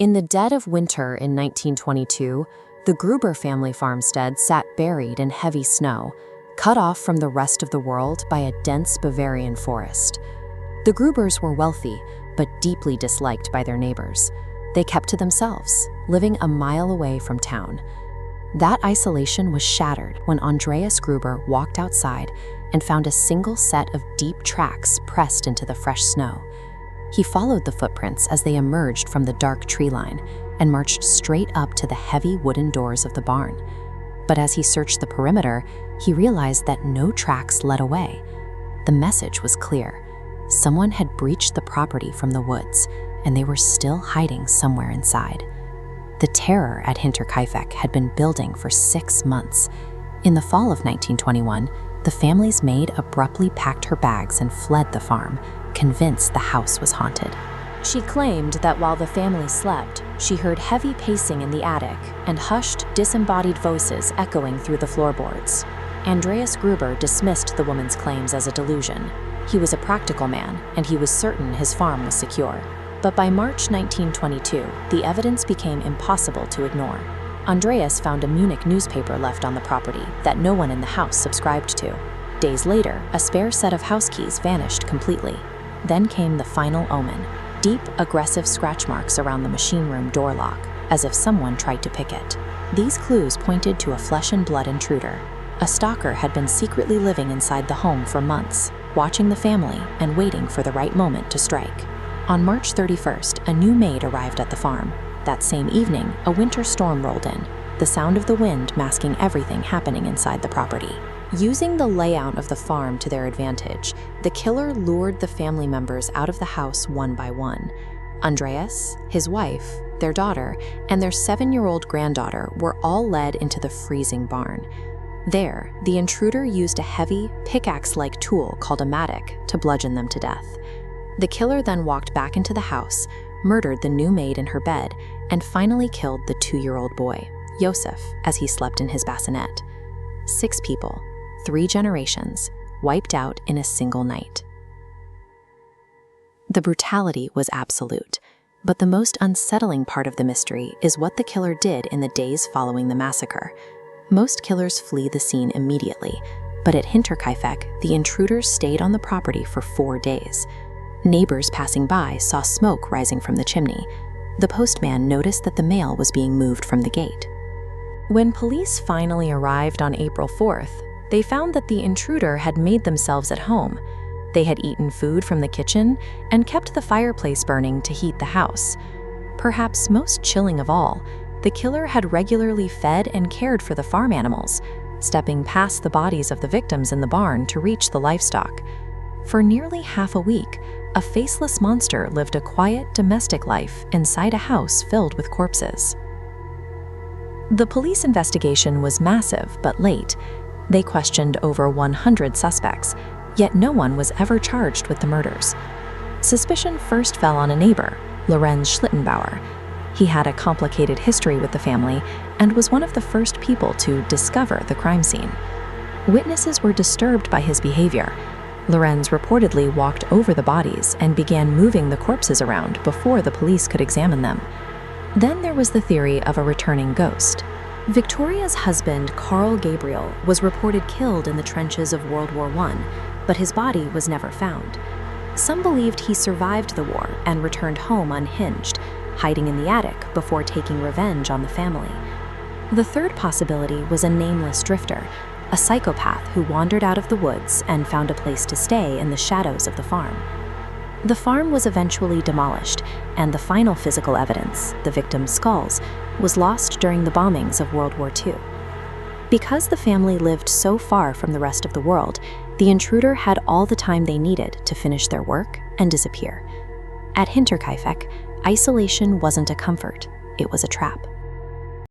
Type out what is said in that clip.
In the dead of winter in 1922, the Gruber family farmstead sat buried in heavy snow, cut off from the rest of the world by a dense Bavarian forest. The Grubers were wealthy, but deeply disliked by their neighbors. They kept to themselves, living a mile away from town. That isolation was shattered when Andreas Gruber walked outside and found a single set of deep tracks pressed into the fresh snow. He followed the footprints as they emerged from the dark tree line and marched straight up to the heavy wooden doors of the barn. But as he searched the perimeter, he realized that no tracks led away. The message was clear. Someone had breached the property from the woods, and they were still hiding somewhere inside. The terror at Hinterkaifeck had been building for 6 months. In the fall of 1921, the family's maid abruptly packed her bags and fled the farm, convinced the house was haunted. She claimed that while the family slept, she heard heavy pacing in the attic and hushed, disembodied voices echoing through the floorboards. Andreas Gruber dismissed the woman's claims as a delusion. He was a practical man, and he was certain his farm was secure. But by March 1922, the evidence became impossible to ignore. Andreas found a Munich newspaper left on the property that no one in the house subscribed to. Days later, a spare set of house keys vanished completely. Then came the final omen: deep, aggressive scratch marks around the machine room door lock, as if someone tried to pick it. These clues pointed to a flesh and blood intruder. A stalker had been secretly living inside the home for months, watching the family and waiting for the right moment to strike. On March 31st, a new maid arrived at the farm. That same evening, a winter storm rolled in, the sound of the wind masking everything happening inside the property. Using the layout of the farm to their advantage, the killer lured the family members out of the house one by one. Andreas, his wife, their daughter, and their 7-year-old granddaughter were all led into the freezing barn. There, the intruder used a heavy, pickaxe-like tool called a mattock to bludgeon them to death. The killer then walked back into the house, murdered the new maid in her bed, and finally killed the 2-year-old boy, Josef, as he slept in his bassinet. 6 people, 3 generations, wiped out in a single night. The brutality was absolute, but the most unsettling part of the mystery is what the killer did in the days following the massacre. Most killers flee the scene immediately, but at Hinterkaifeck, the intruders stayed on the property for 4 days. Neighbors passing by saw smoke rising from the chimney. The postman noticed that the mail was being moved from the gate. When police finally arrived on April 4th, they found that the intruder had made themselves at home. They had eaten food from the kitchen and kept the fireplace burning to heat the house. Perhaps most chilling of all, the killer had regularly fed and cared for the farm animals, stepping past the bodies of the victims in the barn to reach the livestock. For nearly half a week, a faceless monster lived a quiet, domestic life inside a house filled with corpses. The police investigation was massive but late. They questioned over 100 suspects, yet no one was ever charged with the murders. Suspicion first fell on a neighbor, Lorenz Schlittenbauer. He had a complicated history with the family and was one of the first people to discover the crime scene. Witnesses were disturbed by his behavior. Lorenz reportedly walked over the bodies and began moving the corpses around before the police could examine them. Then there was the theory of a returning ghost. Victoria's husband, Carl Gabriel, was reported killed in the trenches of World War I, but his body was never found. Some believed he survived the war and returned home unhinged, hiding in the attic before taking revenge on the family. The third possibility was a nameless drifter, a psychopath who wandered out of the woods and found a place to stay in the shadows of the farm. The farm was eventually demolished, and the final physical evidence, the victims' skulls, was lost during the bombings of World War II. Because the family lived so far from the rest of the world, the intruder had all the time they needed to finish their work and disappear. At Hinterkaifeck, isolation wasn't a comfort, it was a trap.